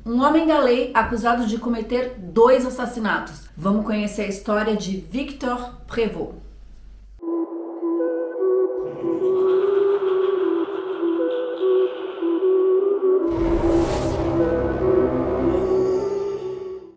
Um homem da lei acusado de cometer 2 assassinatos. Vamos conhecer a história de Victor Prévost.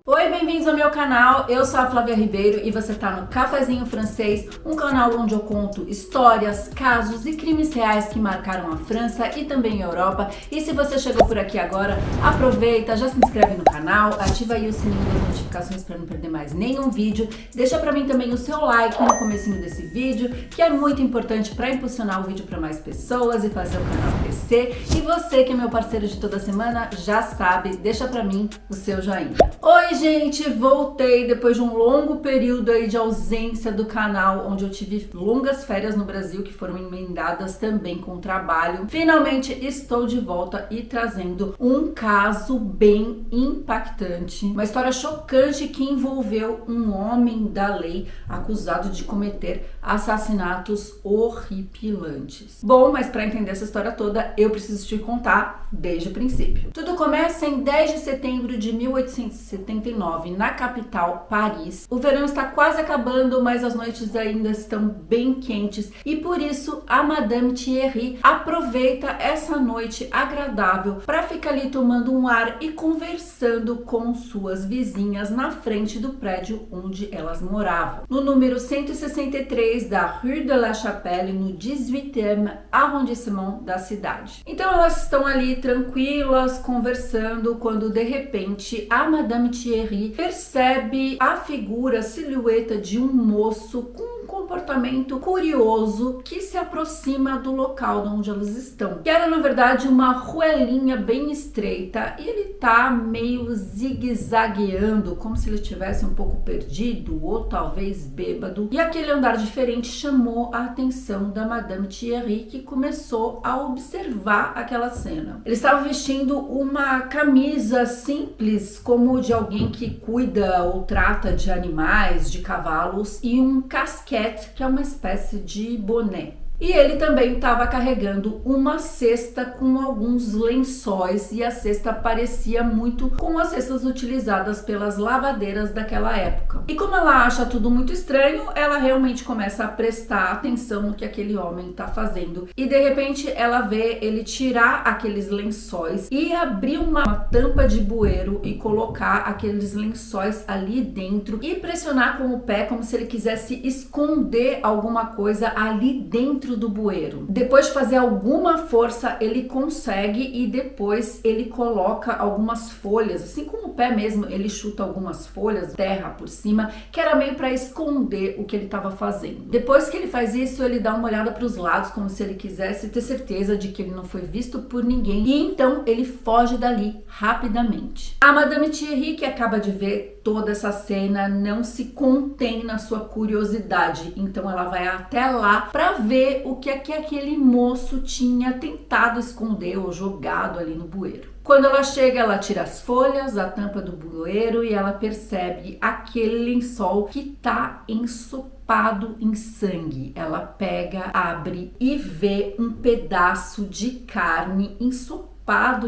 Oi, bem-vindos ao meu canal, eu sou a Flávia Ribeiro e você está no Cafezinho Francês, um canal onde eu conto histórias, casos e crimes reais que marcaram a França e também a Europa. E se você chegou por aqui agora, aproveita, já se inscreve no canal, ativa aí o sininho das notificações para não perder mais nenhum vídeo. Deixa para mim também o seu like no comecinho desse vídeo, que é muito importante para impulsionar o vídeo para mais pessoas e fazer o canal crescer. E você que é meu parceiro de toda semana já sabe, deixa para mim o seu joinha. Oi, gente, voltei depois de um longo período aí de ausência do canal, onde eu tive longas férias no Brasil que foram emendadas também com o trabalho. Finalmente estou de volta e trazendo um caso bem impactante, uma história chocante que envolveu um homem da lei acusado de cometer assassinatos horripilantes. Bom, mas para entender essa história toda, eu preciso te contar desde o princípio. Tudo começa em 10 de setembro de 1879, na capital, Paris. O verão está quase acabando, mas as noites ainda estão bem quentes e por isso a Madame Thierry aproveita essa noite agradável para ficar ali tomando um ar e conversando com suas vizinhas na frente do prédio onde elas moravam, no número 163 da Rue de la Chapelle, no 18e arrondissement da cidade. Então elas estão ali tranquilas, conversando, quando de repente a Madame Thierry percebe a figura, a silhueta de um moço com um comportamento curioso que se aproxima do local onde elas estão, que era na verdade uma ruelinha bem estreita, e ele tá meio zigue-zagueando, como se ele estivesse um pouco perdido ou talvez bêbado, e aquele andar diferente chamou a atenção da Madame Thierry, que começou a observar aquela cena. Ele estava vestindo uma camisa simples, como de alguém que cuida ou trata de animais, de cavalos, e um casquete, que é uma espécie de boné. E ele também estava carregando uma cesta com alguns lençóis, e a cesta parecia muito com as cestas utilizadas pelas lavadeiras daquela época. E como ela acha tudo muito estranho, ela realmente começa a prestar atenção no que aquele homem está fazendo. E de repente ela vê ele tirar aqueles lençóis e abrir uma tampa de bueiro e colocar aqueles lençóis ali dentro e pressionar com o pé como se ele quisesse esconder alguma coisa ali dentro do bueiro. Depois de fazer alguma força, ele consegue, e depois ele coloca algumas folhas, assim com o pé mesmo, ele chuta algumas folhas, terra por cima, que era meio para esconder o que ele estava fazendo. Depois que ele faz isso, ele dá uma olhada para os lados, como se ele quisesse ter certeza de que ele não foi visto por ninguém, e então ele foge dali rapidamente. A Madame Thierry, que acaba de ver toda essa cena, não se contém na sua curiosidade, então ela vai até lá para ver o que é que aquele moço tinha tentado esconder ou jogado ali no bueiro. Quando ela chega, ela tira as folhas, a tampa do bueiro, e ela percebe aquele lençol que tá ensopado em sangue. Ela pega, abre e vê um pedaço de carne ensopado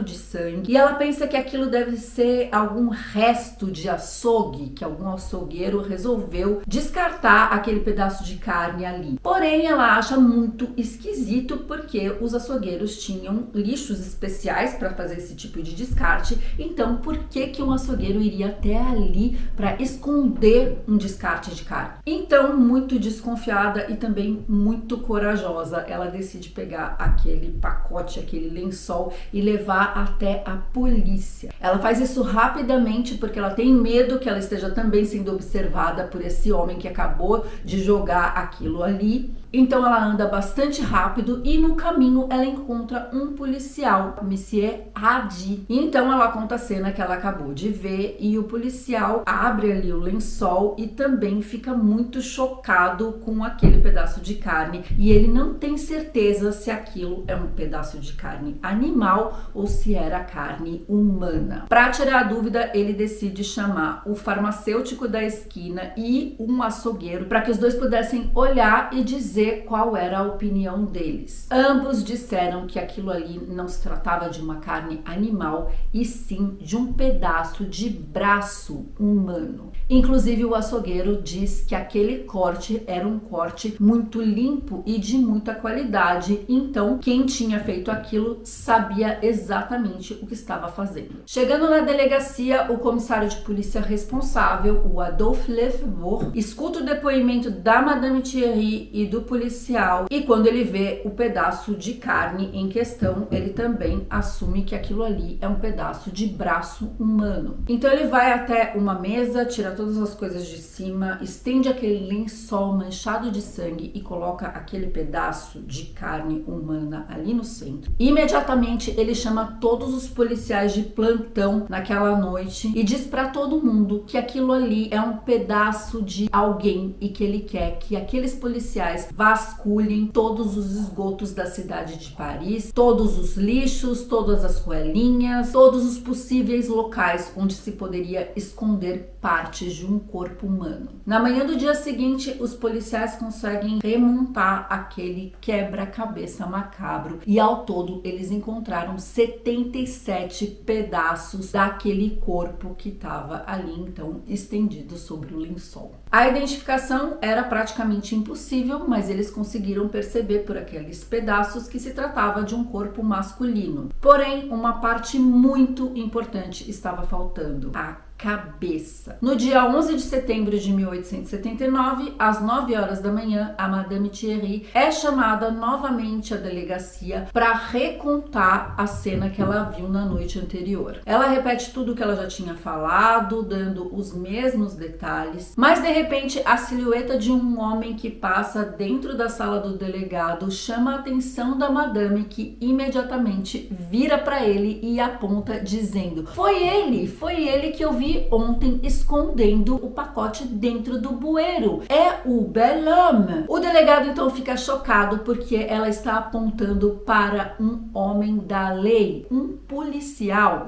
de sangue, e ela pensa que aquilo deve ser algum resto de açougue, que algum açougueiro resolveu descartar aquele pedaço de carne ali. Porém, ela acha muito esquisito, porque os açougueiros tinham lixos especiais para fazer esse tipo de descarte. Então, por que um açougueiro iria até ali para esconder um descarte de carne? Então, muito desconfiada e também muito corajosa, ela decide pegar aquele pacote, aquele lençol, e levar até a polícia. Ela faz isso rapidamente porque ela tem medo que ela esteja também sendo observada por esse homem que acabou de jogar aquilo ali. Então ela anda bastante rápido e no caminho ela encontra um policial, Monsieur Hadi. Então ela conta a cena que ela acabou de ver, e o policial abre ali o lençol e também fica muito chocado com aquele pedaço de carne, e ele não tem certeza se aquilo é um pedaço de carne animal ou se era carne humana. Para tirar a dúvida, ele decide chamar o farmacêutico da esquina e um açougueiro para que os dois pudessem olhar e dizer dizer qual era a opinião deles. Ambos disseram que aquilo ali não se tratava de uma carne animal, e sim de um pedaço de braço humano. Inclusive, o açougueiro diz que aquele corte era um corte muito limpo e de muita qualidade, então quem tinha feito aquilo sabia exatamente o que estava fazendo. Chegando na delegacia, o comissário de polícia responsável, o Adolphe Lefebvre, escuta o depoimento da Madame Thierry e do policial, e quando ele vê o pedaço de carne em questão, ele também assume que aquilo ali é um pedaço de braço humano. Então ele vai até uma mesa, tira todas as coisas de cima, estende aquele lençol manchado de sangue e coloca aquele pedaço de carne humana ali no centro. Imediatamente ele chama todos os policiais de plantão naquela noite e diz para todo mundo que aquilo ali é um pedaço de alguém e que ele quer que aqueles policiais vasculhem todos os esgotos da cidade de Paris, todos os lixos, todas as ruelinhas, todos os possíveis locais onde se poderia esconder partes de um corpo humano. Na manhã do dia seguinte, os policiais conseguem remontar aquele quebra-cabeça macabro e ao todo eles encontraram 77 pedaços daquele corpo que estava ali então estendido sobre o lençol. A identificação era praticamente impossível, mas eles conseguiram perceber por aqueles pedaços que se tratava de um corpo masculino. Porém, uma parte muito importante estava faltando: a cabeça. No dia 11 de setembro de 1879, às 9 horas da manhã, a Madame Thierry é chamada novamente à delegacia para recontar a cena que ela viu na noite anterior. Ela repete tudo o que ela já tinha falado, dando os mesmos detalhes, mas de repente a silhueta de um homem que passa dentro da sala do delegado chama a atenção da Madame, que imediatamente vira para ele e aponta dizendo: foi ele que eu vi ontem escondendo o pacote dentro do bueiro. É o bel homme. O delegado então fica chocado porque ela está apontando para um homem da lei, um policial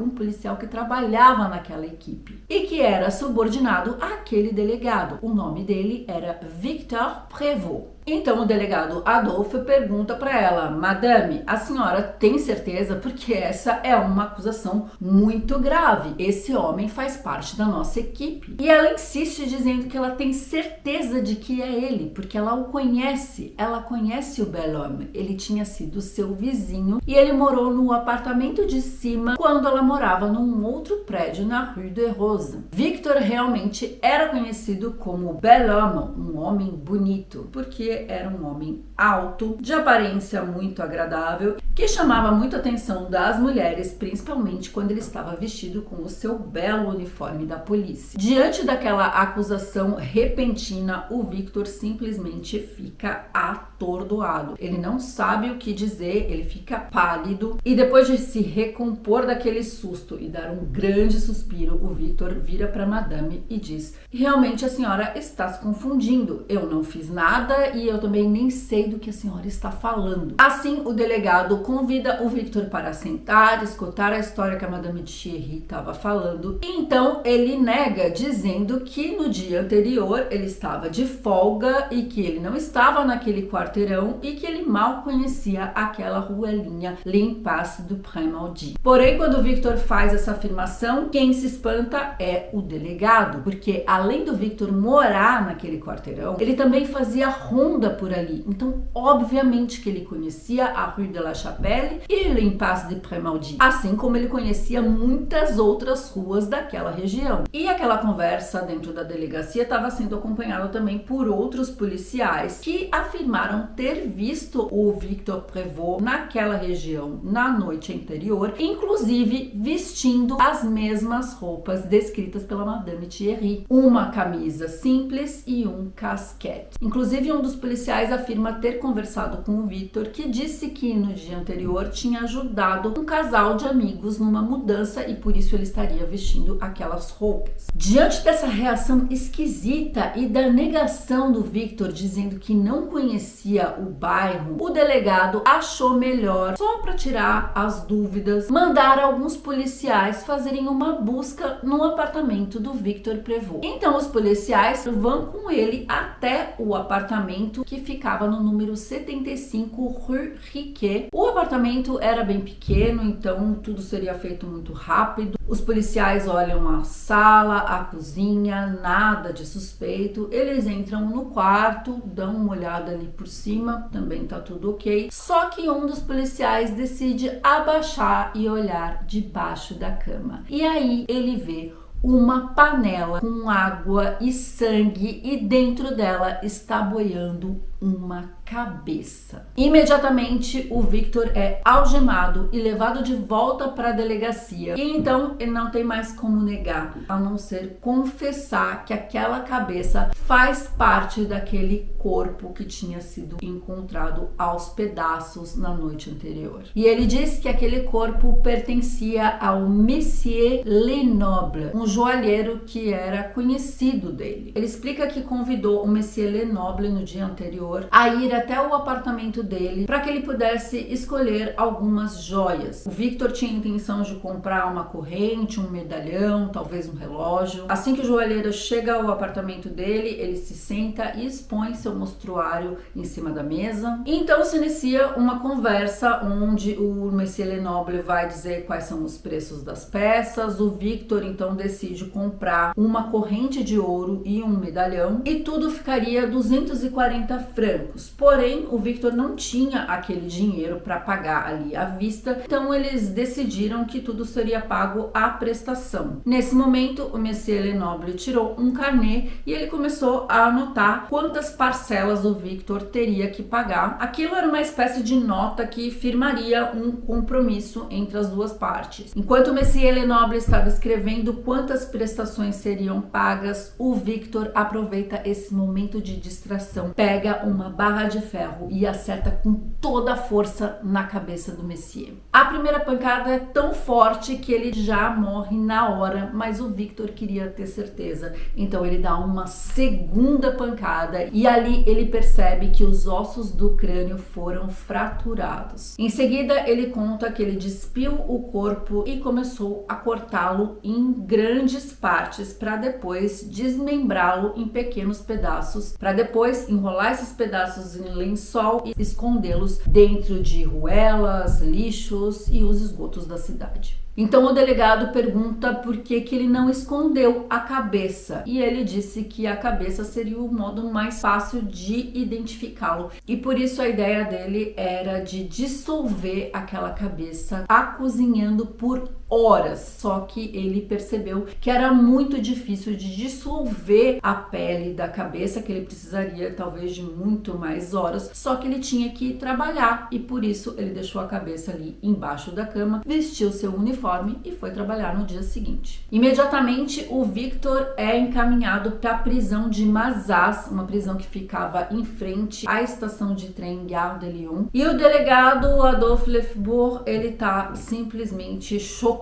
que trabalhava naquela equipe e que era subordinado àquele delegado. O nome dele era Victor Prévost. Então o delegado Adolphe pergunta para ela: Madame, a senhora tem certeza? Porque essa é uma acusação muito grave. Esse homem faz parte da nossa equipe. E ela insiste dizendo que ela tem certeza de que é ele, porque ela o conhece. Ela conhece o bel homme. Ele tinha sido seu vizinho e ele morou no apartamento de cima quando ela morava num outro prédio na Rue de Rose. Victor realmente era conhecido como bel homme, um homem bonito, porque era um homem alto, de aparência muito agradável, que chamava muita atenção das mulheres, principalmente quando ele estava vestido com o seu belo uniforme da polícia. Diante daquela acusação repentina, o Victor simplesmente fica atordoado. Ele não sabe o que dizer, ele fica pálido e depois de se recompor daquele susto e dar um grande suspiro, o Victor vira para Madame e diz: realmente a senhora está se confundindo. Eu não fiz nada e eu também nem sei do que a senhora está falando. Assim, o delegado convida o Victor para sentar, escutar a história que a Madame Thierry estava falando. E então ele nega, dizendo que no dia anterior ele estava de folga e que ele não estava naquele quarteirão e que ele mal conhecia aquela ruelinha L'Impasse du Pré-Maudit. Porém, quando o Victor faz essa afirmação, quem se espanta é o delegado, porque além do Victor morar naquele quarteirão, ele também fazia ronda por ali. Então, obviamente que ele conhecia a Rue de la Chapelle e L'Impasse du Pré-Maudit, assim como ele conhecia muitas outras ruas daquela região. E aquela conversa dentro da delegacia estava sendo acompanhada também por outros policiais que afirmaram ter visto o Victor Prévost naquela região na noite anterior, inclusive vestindo as mesmas roupas descritas pela Madame Thierry, uma camisa simples e um casquete. Inclusive, um dos policiais afirma ter conversado com o Victor, que disse que no dia anterior tinha ajudado um casal de amigos numa mudança e por isso ele estaria vestindo aquelas roupas. Diante dessa reação esquisita e da negação do Victor dizendo que não conhecia o bairro, o delegado achou melhor, só para tirar as dúvidas, mandar alguns policiais fazerem uma busca no apartamento do Victor Prévost. Então os policiais vão com ele até o apartamento que ficava no número número 75 Rue Riquet. O apartamento era bem pequeno, então tudo seria feito muito rápido. Os policiais olham a sala, a cozinha, nada de suspeito. Eles entram no quarto, dão uma olhada ali por cima, também tá tudo ok. Só que um dos policiais decide abaixar e olhar debaixo da cama. E aí ele vê uma panela com água e sangue e dentro dela está boiando uma cabeça. Imediatamente o Victor é algemado e levado de volta para a delegacia. E então ele não tem mais como negar, a não ser confessar que aquela cabeça faz parte daquele corpo que tinha sido encontrado aos pedaços na noite anterior. E ele diz que aquele corpo pertencia ao Monsieur Lenoble, um joalheiro que era conhecido dele. Ele explica que convidou o Monsieur Lenoble no dia anterior a ir até o apartamento dele para que ele pudesse escolher algumas joias. O Victor tinha a intenção de comprar uma corrente, um medalhão, talvez um relógio. Assim que o joalheiro chega ao apartamento dele, ele se senta e expõe seu mostruário em cima da mesa. E então se inicia uma conversa onde o Monsieur Lenoble vai dizer quais são os preços das peças. O Victor então decide comprar uma corrente de ouro e um medalhão e tudo ficaria 240 francos. Porém, o Victor não tinha aquele dinheiro para pagar ali à vista, então eles decidiram que tudo seria pago à prestação. Nesse momento, o Monsieur Lenoble tirou um carnê e ele começou a anotar quantas parcelas o Victor teria que pagar. Aquilo era uma espécie de nota que firmaria um compromisso entre as duas partes. Enquanto o Monsieur Lenoble estava escrevendo quantas prestações seriam pagas, o Victor aproveita esse momento de distração, pega uma barra de ferro e acerta com toda a força na cabeça do Monsieur. A primeira pancada é tão forte que ele já morre na hora, mas o Victor queria ter certeza, então ele dá uma segunda pancada e ali ele percebe que os ossos do crânio foram fraturados. Em seguida, ele conta que ele despiu o corpo e começou a cortá-lo em grandes partes para depois desmembrá-lo em pequenos pedaços, para depois enrolar esses pedaços em lençol e escondê-los dentro de ruelas, lixos e os esgotos da cidade. Então o delegado pergunta por que ele não escondeu a cabeça e ele disse que a cabeça seria o modo mais fácil de identificá-lo e por isso a ideia dele era de dissolver aquela cabeça cozinhando por horas, só que ele percebeu que era muito difícil de dissolver a pele da cabeça, que ele precisaria talvez de muito mais horas, só que ele tinha que trabalhar e por isso ele deixou a cabeça ali embaixo da cama, vestiu seu uniforme e foi trabalhar no dia seguinte. Imediatamente o Victor é encaminhado para a prisão de Mazas, uma prisão que ficava em frente à estação de trem Gare de Lyon, e o delegado Adolphe Lefbourg, ele tá simplesmente chocado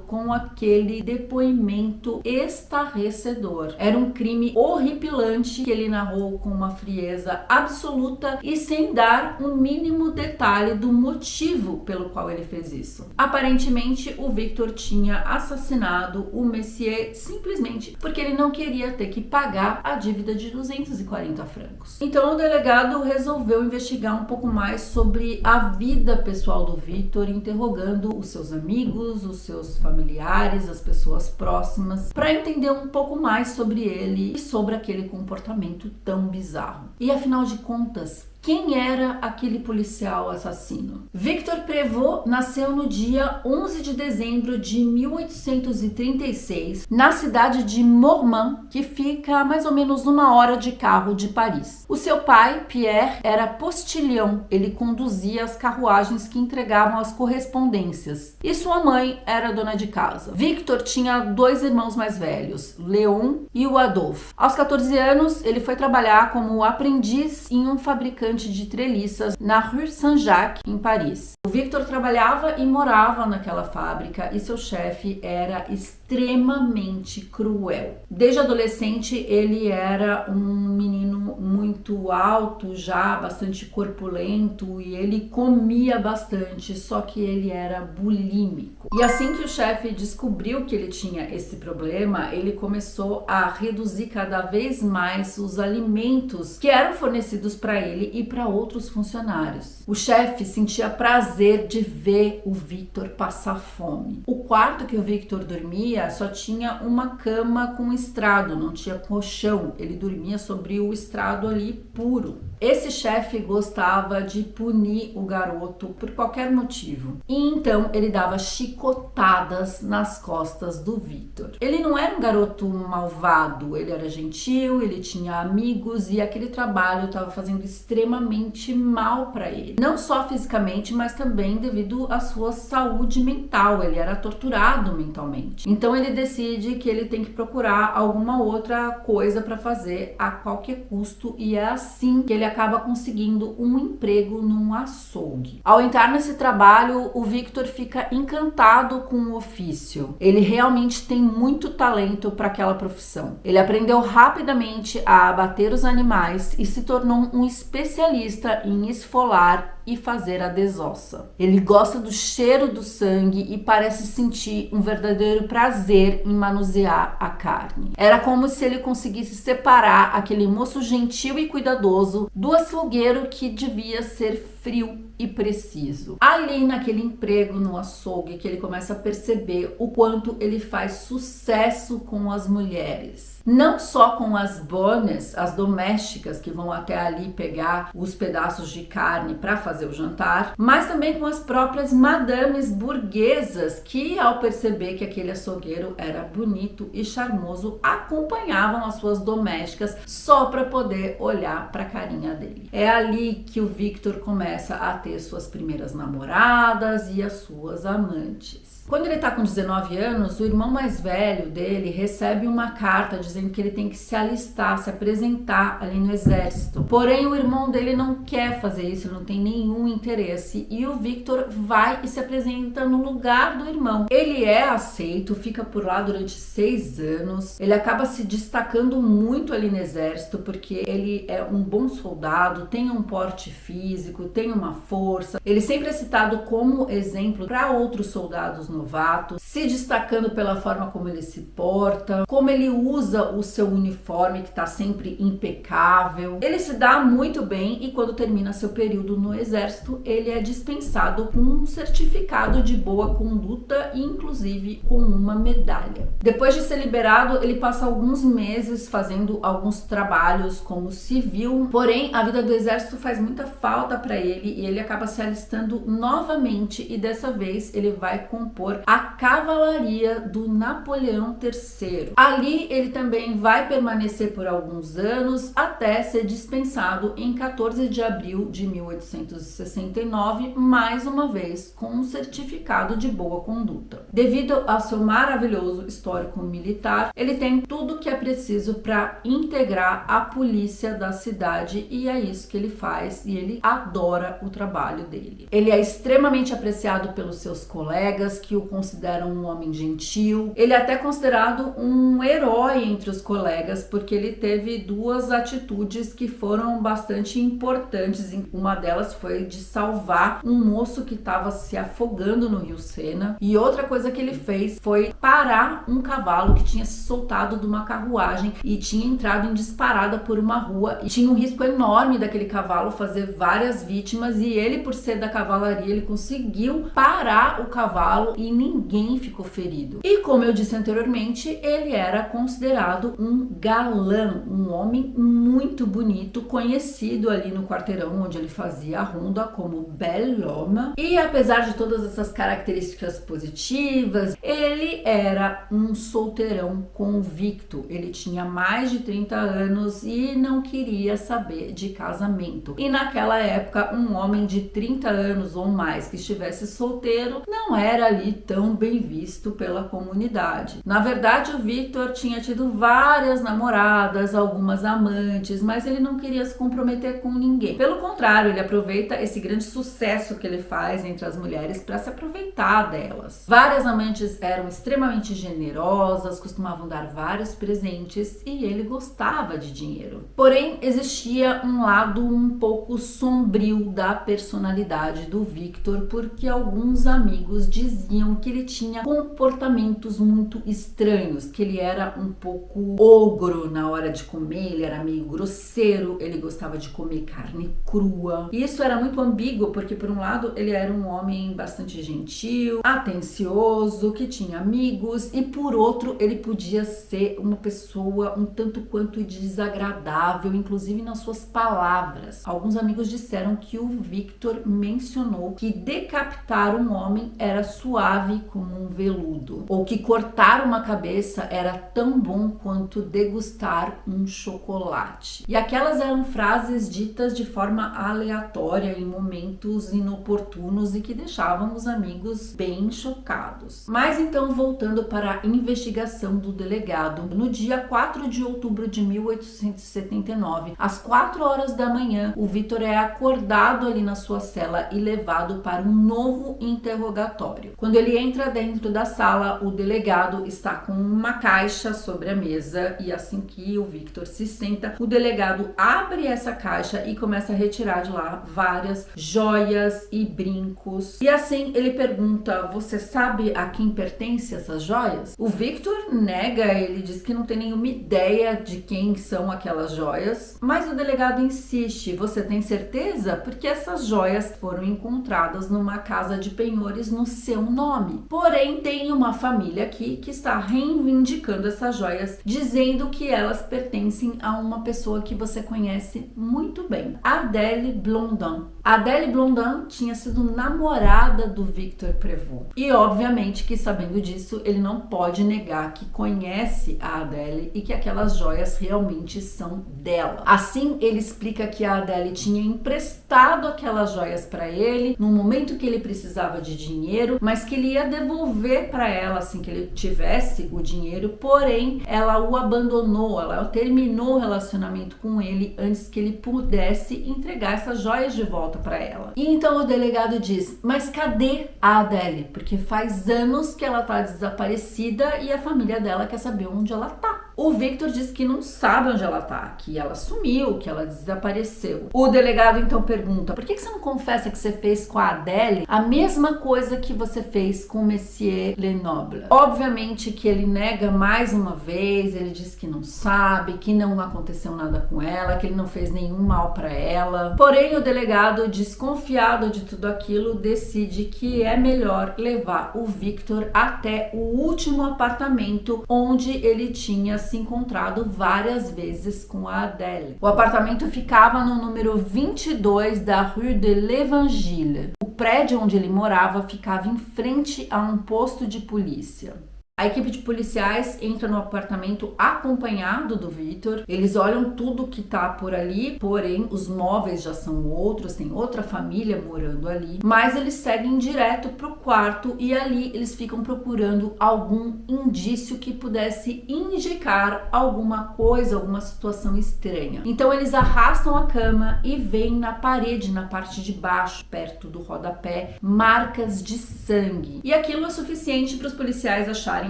com aquele depoimento estarrecedor. Era um crime horripilante que ele narrou com uma frieza absoluta e sem dar o mínimo detalhe do motivo pelo qual ele fez isso. Aparentemente, o Victor tinha assassinado o Monsieur simplesmente porque ele não queria ter que pagar a dívida de 240 francos. Então o delegado resolveu investigar um pouco mais sobre a vida pessoal do Victor, interrogando os seus amigos, os seus familiares, as pessoas próximas, para entender um pouco mais sobre ele e sobre aquele comportamento tão bizarro. E afinal de contas, quem era aquele policial assassino? Victor Prévost nasceu no dia 11 de dezembro de 1836, na cidade de Mormant, que fica a mais ou menos 1 hora de carro de Paris. O seu pai, Pierre, era postilhão, ele conduzia as carruagens que entregavam as correspondências, e sua mãe era dona de casa. Victor tinha 2 irmãos mais velhos, Léon e o Adolphe. Aos 14 anos, ele foi trabalhar como aprendiz em um fabricante de treliças na Rue Saint-Jacques, em Paris. O Victor trabalhava e morava naquela fábrica e seu chefe era extremamente extremamente cruel. Desde adolescente ele era um menino muito alto, já bastante corpulento, e ele comia bastante, só que ele era bulímico. E assim que o chefe descobriu que ele tinha esse problema, ele começou a reduzir cada vez mais os alimentos que eram fornecidos para ele e para outros funcionários. O chefe sentia prazer de ver o Victor passar fome. O quarto que o Victor dormia só tinha uma cama com estrado, não tinha colchão. Ele dormia sobre o estrado ali puro. Esse chefe gostava de punir o garoto por qualquer motivo. E então ele dava chicotadas nas costas do Victor. Ele não era um garoto malvado, ele era gentil, ele tinha amigos e aquele trabalho estava fazendo extremamente mal para ele. Não só fisicamente, mas também devido à sua saúde mental. Ele era torturado mentalmente. Então ele decide que ele tem que procurar alguma outra coisa para fazer a qualquer custo, e é assim que ele acaba conseguindo um emprego num açougue. Ao entrar nesse trabalho, o Victor fica encantado com o ofício. Ele realmente tem muito talento para aquela profissão. Ele aprendeu rapidamente a abater os animais e se tornou um especialista em esfolar e fazer a desossa. Ele gosta do cheiro do sangue e parece sentir um verdadeiro prazer em manusear a carne. Era como se ele conseguisse separar aquele moço gentil e cuidadoso do açougueiro que devia ser frio e preciso. Ali naquele emprego no açougue que ele começa a perceber o quanto ele faz sucesso com as mulheres. Não só com as bonnes, as domésticas que vão até ali pegar os pedaços de carne para fazer o jantar, mas também com as próprias madames burguesas que, ao perceber que aquele açougueiro era bonito e charmoso, acompanhavam as suas domésticas só para poder olhar para a carinha dele. É ali que o Victor começa a ter suas primeiras namoradas e as suas amantes. Quando ele está com 19 anos, o irmão mais velho dele recebe uma carta dizendo que ele tem que se alistar, se apresentar ali no exército. Porém, o irmão dele não quer fazer isso, ele não tem nenhum interesse. E o Victor vai e se apresenta no lugar do irmão. Ele é aceito, fica por lá durante 6 anos. Ele acaba se destacando muito ali no exército, porque ele é um bom soldado, tem um porte físico, tem uma força. Ele sempre é citado como exemplo para outros soldados novato, se destacando pela forma como ele se porta, como ele usa o seu uniforme que está sempre impecável. Ele se dá muito bem e quando termina seu período no exército, ele é dispensado com um certificado de boa conduta e inclusive com uma medalha. Depois de ser liberado, ele passa alguns meses fazendo alguns trabalhos como civil, porém a vida do exército faz muita falta para ele e ele acaba se alistando novamente e dessa vez ele vai compor a cavalaria do Napoleão III. Ali ele também vai permanecer por alguns anos até ser dispensado em 14 de abril de 1869, mais uma vez com um certificado de boa conduta. Devido ao seu maravilhoso histórico militar, ele tem tudo que é preciso para integrar a polícia da cidade e é isso que ele faz e ele adora o trabalho dele. Ele é extremamente apreciado pelos seus colegas que o consideram um homem gentil. Ele é até considerado um herói entre os colegas porque ele teve 2 atitudes que foram bastante importantes. Uma delas foi de salvar um moço que estava se afogando no Rio Sena e outra coisa que ele fez foi parar um cavalo que tinha se soltado de uma carruagem e tinha entrado em disparada por uma rua e tinha um risco enorme daquele cavalo fazer várias vítimas e ele, por ser da cavalaria, ele conseguiu parar o cavalo e ninguém ficou ferido. E como eu disse anteriormente, ele era considerado um galã, um homem muito bonito, conhecido ali no quarteirão onde ele fazia a ronda como bel homme. E apesar de todas essas características positivas, ele era um solteirão convicto. Ele tinha mais de 30 anos e não queria saber de casamento. E naquela época, um homem de 30 anos ou mais que estivesse solteiro não era ali tão bem visto pela comunidade. Na verdade, o Victor tinha tido várias namoradas, algumas amantes, mas ele não queria se comprometer com ninguém. Pelo contrário, ele aproveita esse grande sucesso que ele faz entre as mulheres para se aproveitar delas. Várias amantes eram extremamente generosas, costumavam dar vários presentes e ele gostava de dinheiro. Porém, existia um lado um pouco sombrio da personalidade do Victor, porque alguns amigos diziam que ele tinha comportamentos muito estranhos, que ele era um pouco ogro na hora de comer, ele era meio grosseiro, ele gostava de comer carne crua. E isso era muito ambíguo, porque por um lado ele era um homem bastante gentil, atencioso, que tinha amigos, e por outro ele podia ser uma pessoa um tanto quanto desagradável, inclusive nas suas palavras. Alguns amigos disseram que o Victor mencionou que decapitar um homem era suave como um veludo, ou que cortar uma cabeça era tão bom quanto degustar um chocolate. E aquelas eram frases ditas de forma aleatória em momentos inoportunos e que deixavam os amigos bem chocados. Mas então, voltando para a investigação do delegado, no dia 4 de outubro de 1879, às 4 horas da manhã, o Victor é acordado ali na sua cela e levado para um novo interrogatório. Quando ele entra dentro da sala, o delegado está com uma caixa sobre a mesa e assim que o Victor se senta, o delegado abre essa caixa e começa a retirar de lá várias joias e brincos. E assim ele pergunta: você sabe a quem pertence essas joias? O Victor nega, ele diz que não tem nenhuma ideia de quem são aquelas joias, mas o delegado insiste: você tem certeza? Porque essas joias foram encontradas numa casa de penhores no seu nome. Porém, tem uma família aqui que está reivindicando essas joias, dizendo que elas pertencem a uma pessoa que você conhece muito bem, Adèle Blondin. Adèle Blondin tinha sido namorada do Victor Prévost. E obviamente que, sabendo disso, ele não pode negar que conhece a Adèle e que aquelas joias realmente são dela. Assim, ele explica que a Adèle tinha emprestado aquelas joias para ele no momento que ele precisava de dinheiro, mas que ele ia devolver para ela assim que ele tivesse o dinheiro, porém ela o abandonou, ela terminou o relacionamento com ele antes que ele pudesse entregar essas joias de volta para ela. E então o delegado diz: mas cadê a Adèle? Porque faz anos que ela tá desaparecida e a família dela quer saber onde ela tá. O Victor diz que não sabe onde ela tá, que ela sumiu, que ela desapareceu. O delegado então pergunta: por que você não confessa que você fez com a Adèle a mesma coisa que você fez com o Monsieur Lenoble? Obviamente que ele nega mais uma vez, ele diz que não sabe, que não aconteceu nada com ela, que ele não fez nenhum mal para ela. Porém, o delegado, desconfiado de tudo aquilo, decide que é melhor levar o Victor até o último apartamento onde ele tinha se encontrado várias vezes com a Adèle. O apartamento ficava no número 22 da Rue de l'Evangile. O prédio onde ele morava ficava em frente a um posto de polícia. A equipe de policiais entra no apartamento acompanhado do Victor. Eles olham tudo que tá por ali, porém os móveis já são outros, tem outra família morando ali. Mas eles seguem direto pro quarto e ali eles ficam procurando algum indício que pudesse indicar alguma coisa, alguma situação estranha. Então eles arrastam a cama e veem na parede, na parte de baixo, perto do rodapé, marcas de sangue. E aquilo é suficiente para os policiais acharem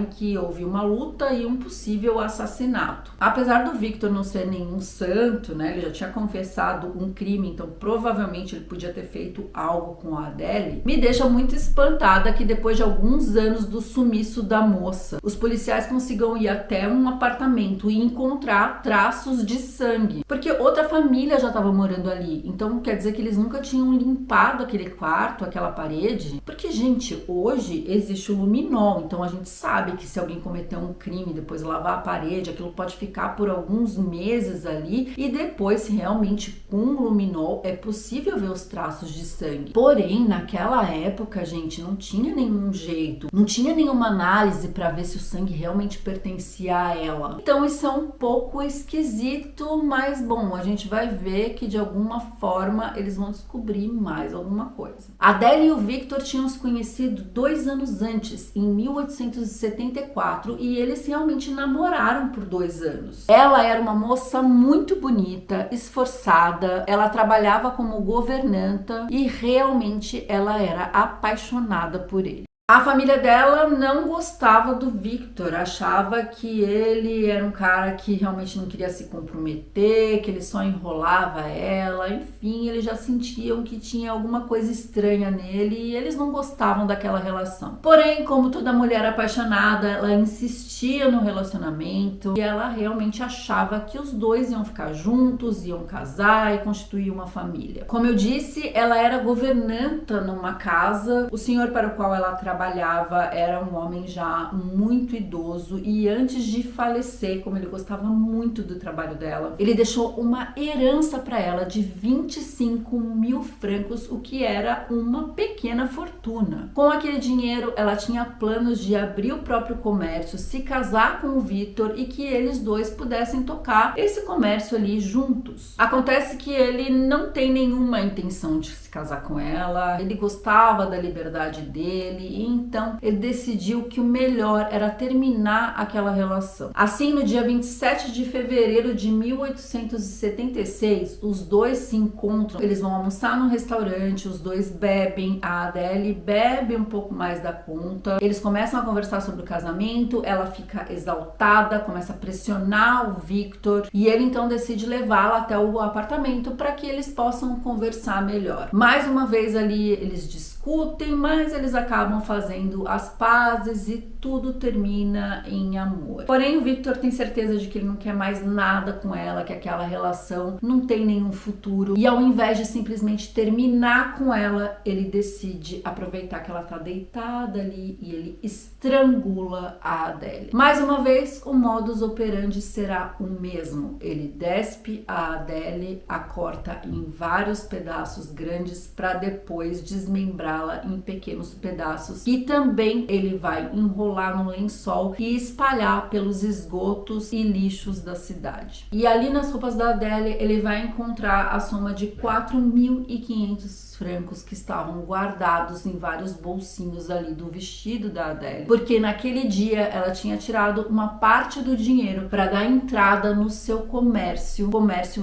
que houve uma luta e um possível assassinato. Apesar do Victor não ser nenhum santo, né, ele já tinha confessado um crime, então provavelmente ele podia ter feito algo com a Adèle, me deixa muito espantada que depois de alguns anos do sumiço da moça, os policiais consigam ir até um apartamento e encontrar traços de sangue, porque outra família já estava morando ali, então quer dizer que eles nunca tinham limpado aquele quarto, aquela parede, porque, gente, hoje existe o luminol, então a gente sabe sabe que se alguém cometer um crime, depois lavar a parede, aquilo pode ficar por alguns meses ali e depois, se realmente com luminol, é possível ver os traços de sangue. Porém, naquela época, gente, não tinha nenhum jeito, não tinha nenhuma análise para ver se o sangue realmente pertencia a ela. Então isso é um pouco esquisito, mas bom, a gente vai ver que de alguma forma eles vão descobrir mais alguma coisa. A Adele e o Victor tinham se conhecido 2 anos antes, em 1874, e eles realmente namoraram por 2 anos. Ela era uma moça muito bonita, esforçada, ela trabalhava como governanta e realmente ela era apaixonada por ele. A família dela não gostava do Victor, achava que ele era um cara que realmente não queria se comprometer, que ele só enrolava ela, enfim, eles já sentiam que tinha alguma coisa estranha nele e eles não gostavam daquela relação. Porém, como toda mulher apaixonada, ela insistia no relacionamento e ela realmente achava que os dois iam ficar juntos, iam casar e constituir uma família. Como eu disse, ela era governanta numa casa, o senhor para o qual ela trabalhava era um homem já muito idoso e antes de falecer, como ele gostava muito do trabalho dela, ele deixou uma herança para ela de 25 mil francos, o que era uma pequena fortuna. Com aquele dinheiro, ela tinha planos de abrir o próprio comércio, se casar com o Victor e que eles dois pudessem tocar esse comércio ali juntos. Acontece que ele não tem nenhuma intenção de se casar com ela, ele gostava da liberdade dele e então ele decidiu que o melhor era terminar aquela relação. Assim, no dia 27 de fevereiro de 1876, os dois se encontram, eles vão almoçar no restaurante, os dois bebem, a Adele bebe um pouco mais da conta, eles começam a conversar sobre o casamento, ela fica exaltada, começa a pressionar o Victor e ele então decide levá-la até o apartamento para que eles possam conversar melhor. Mais uma vez ali eles discutem, mas eles acabam fazendo as pazes e tudo termina em amor. Porém, o Victor tem certeza de que ele não quer mais nada com ela, que aquela relação não tem nenhum futuro. E ao invés de simplesmente terminar com ela, ele decide aproveitar que ela tá deitada ali e ele estrangula a Adele. Mais uma vez, o modus operandi será o mesmo. Ele despe a Adele, a corta em vários pedaços grandes para depois desmembrá-la em pequenos pedaços e também ele vai enrolar no lençol e espalhar pelos esgotos e lixos da cidade. E ali nas roupas da Adele ele vai encontrar a soma de 4.500 francos que estavam guardados em vários bolsinhos ali do vestido da Adele, porque naquele dia ela tinha tirado uma parte do dinheiro para dar entrada no seu comércio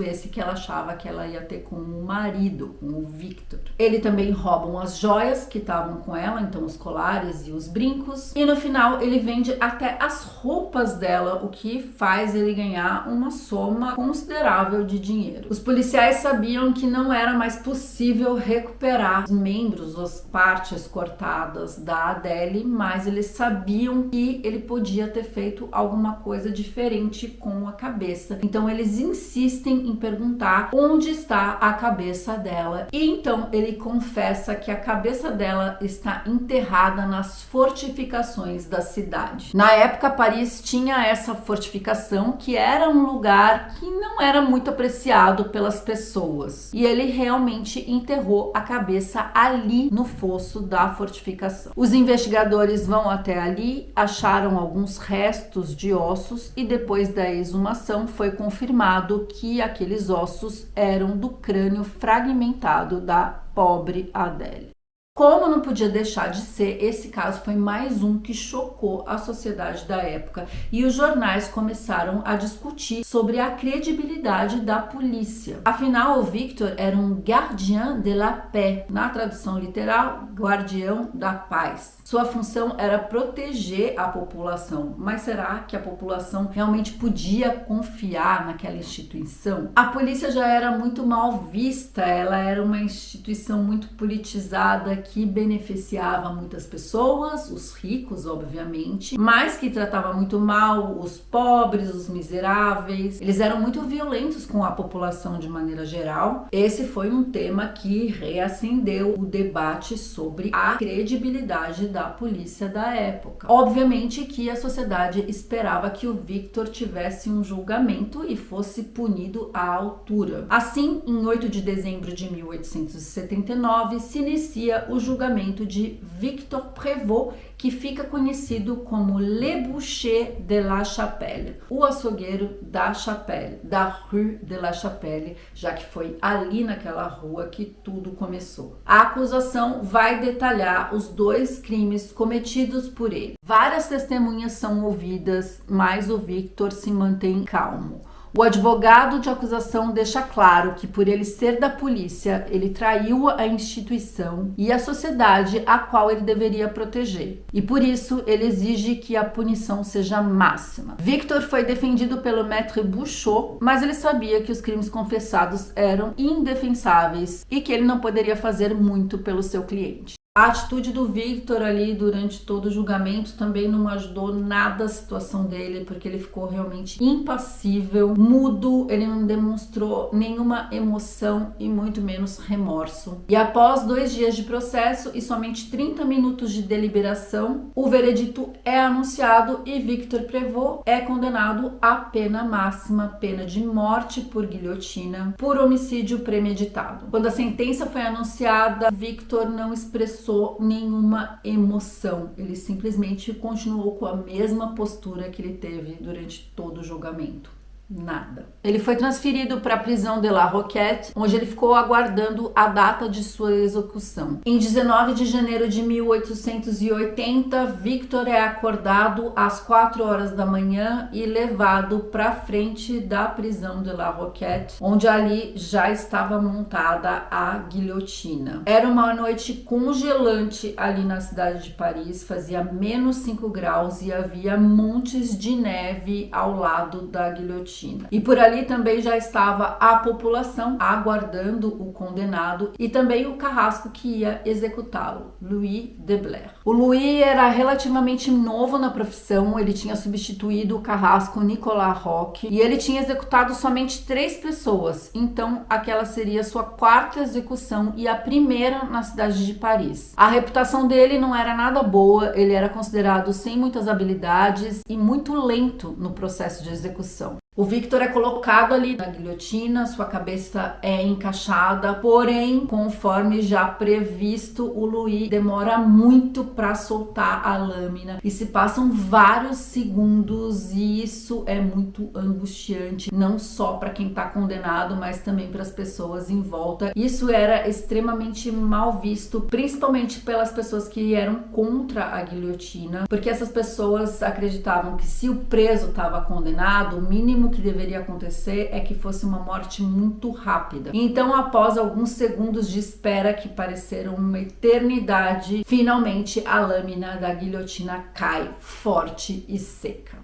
esse que ela achava que ela ia ter com o marido, com o Victor. Ele também roubam as joias que estavam com ela, então os colares e os brincos, e no final ele vende até as roupas dela, o que faz ele ganhar uma soma considerável de dinheiro. Os policiais sabiam que não era mais possível recuperar os membros, as partes cortadas da Adele, mas eles sabiam que ele podia ter feito alguma coisa diferente com a cabeça. Então eles insistem em perguntar onde está a cabeça dela. E então ele confessa que a cabeça dela está enterrada nas fortificações da cidade. Na época, Paris tinha essa fortificação que era um lugar que não era muito apreciado pelas pessoas. E ele realmente enterrou a cabeça ali no fosso da fortificação. Os investigadores vão até ali, acharam alguns restos de ossos e depois da exumação foi confirmado que aqueles ossos eram do crânio fragmentado da pobre Adele. Como não podia deixar de ser, esse caso foi mais um que chocou a sociedade da época e os jornais começaram a discutir sobre a credibilidade da polícia. Afinal, o Victor era um gardien de la paix, na tradução literal, guardião da paz. Sua função era proteger a população, mas será que a população realmente podia confiar naquela instituição? A polícia já era muito mal vista, ela era uma instituição muito politizada que beneficiava muitas pessoas, os ricos, obviamente, mas que tratava muito mal os pobres, os miseráveis. Eles eram muito violentos com a população de maneira geral. Esse foi um tema que reacendeu o debate sobre a credibilidade da polícia da época. Obviamente que a sociedade esperava que o Victor tivesse um julgamento e fosse punido à altura. Assim, em 8 de dezembro de 1879, se inicia o julgamento de Victor Prévost, que fica conhecido como Le Boucher de la Chapelle, o açougueiro da Chapelle, da Rue de la Chapelle, já que foi ali naquela rua que tudo começou. A acusação vai detalhar os 2 crimes cometidos por ele. Várias testemunhas são ouvidas, mas o Victor se mantém calmo. O advogado de acusação deixa claro que, por ele ser da polícia, ele traiu a instituição e a sociedade a qual ele deveria proteger. E por isso, ele exige que a punição seja máxima. Victor foi defendido pelo Maître Bouchot, mas ele sabia que os crimes confessados eram indefensáveis e que ele não poderia fazer muito pelo seu cliente. A atitude do Victor ali durante todo o julgamento também não ajudou nada a situação dele, porque ele ficou realmente impassível, mudo, ele não demonstrou nenhuma emoção e muito menos remorso. E após 2 dias de processo e somente 30 minutos de deliberação, o veredito é anunciado e Victor Prévost é condenado à pena máxima, pena de morte por guilhotina, por homicídio premeditado. Quando a sentença foi anunciada, Victor não expressou nenhuma emoção. Ele simplesmente continuou com a mesma postura que ele teve durante todo o julgamento. Nada. Ele foi transferido para a prisão de La Roquette, onde ele ficou aguardando a data de sua execução. Em 19 de janeiro de 1880, Victor é acordado às 4 horas da manhã e levado para frente da prisão de La Roquette, onde ali já estava montada a guilhotina. Era uma noite congelante ali na cidade de Paris, fazia menos 5 graus e havia montes de neve ao lado da guilhotina. E por ali também já estava a população aguardando o condenado e também o carrasco que ia executá-lo, Louis de Blair. O Louis era relativamente novo na profissão, ele tinha substituído o carrasco Nicolas Roque e ele tinha executado somente 3 pessoas, então aquela seria sua 4ª execução e a primeira na cidade de Paris. A reputação dele não era nada boa, ele era considerado sem muitas habilidades e muito lento no processo de execução. O Victor é colocado ali na guilhotina, sua cabeça é encaixada, porém, conforme já previsto, o Louis demora muito para soltar a lâmina e se passam vários segundos e isso é muito angustiante, não só para quem está condenado, mas também para as pessoas em volta. Isso era extremamente mal visto, principalmente pelas pessoas que eram contra a guilhotina, porque essas pessoas acreditavam que se o preso estava condenado, o mínimo que deveria acontecer é que fosse uma morte muito rápida. Então, após alguns segundos de espera que pareceram uma eternidade, finalmente a lâmina da guilhotina cai forte e seca.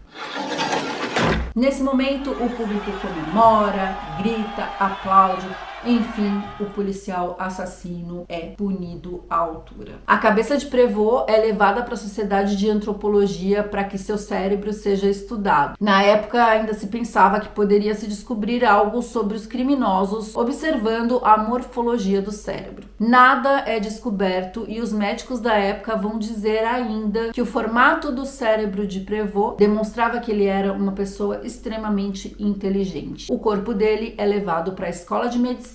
Nesse momento, o público comemora, grita, aplaude. Enfim, o policial assassino é punido à altura. A cabeça de Prévost é levada para a Sociedade de Antropologia para que seu cérebro seja estudado. Na época, ainda se pensava que poderia se descobrir algo sobre os criminosos observando a morfologia do cérebro. Nada é descoberto e os médicos da época vão dizer ainda que o formato do cérebro de Prévost demonstrava que ele era uma pessoa extremamente inteligente. O corpo dele é levado para a escola de medicina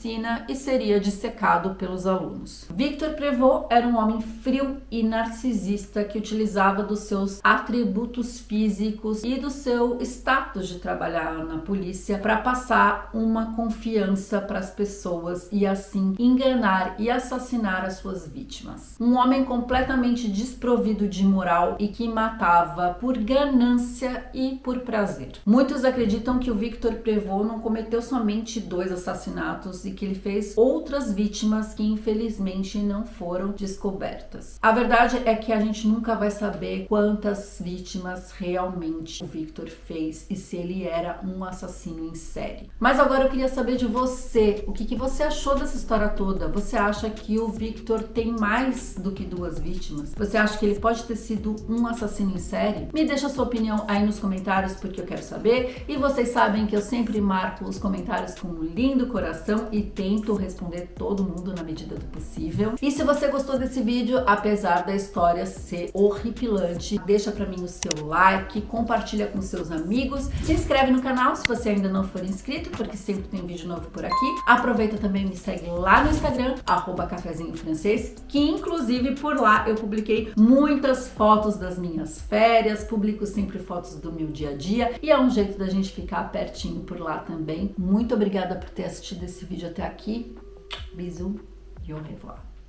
e seria dissecado pelos alunos. Victor Prévost era um homem frio e narcisista que utilizava dos seus atributos físicos e do seu status de trabalhar na polícia para passar uma confiança para as pessoas e assim enganar e assassinar as suas vítimas. Um homem completamente desprovido de moral e que matava por ganância e por prazer. Muitos acreditam que o Victor Prévost não cometeu somente 2 assassinatos e que ele fez outras vítimas que infelizmente não foram descobertas. A verdade é que a gente nunca vai saber quantas vítimas realmente o Victor fez e se ele era um assassino em série. Mas agora eu queria saber de você, o que você achou dessa história toda? Você acha que o Victor tem mais do que 2 vítimas? Você acha que ele pode ter sido um assassino em série? Me deixa a sua opinião aí nos comentários porque eu quero saber. E vocês sabem que eu sempre marco os comentários com um lindo coração e tento responder todo mundo na medida do possível. E se você gostou desse vídeo, apesar da história ser horripilante, deixa pra mim o seu like, compartilha com seus amigos, se inscreve no canal se você ainda não for inscrito, porque sempre tem vídeo novo por aqui. Aproveita também e me segue lá no Instagram, @cafezinhofrancês, que inclusive por lá eu publiquei muitas fotos das minhas férias, publico sempre fotos do meu dia a dia e é um jeito da gente ficar pertinho por lá também. Muito obrigada por ter assistido esse vídeo até aqui. Bisous e au revoir.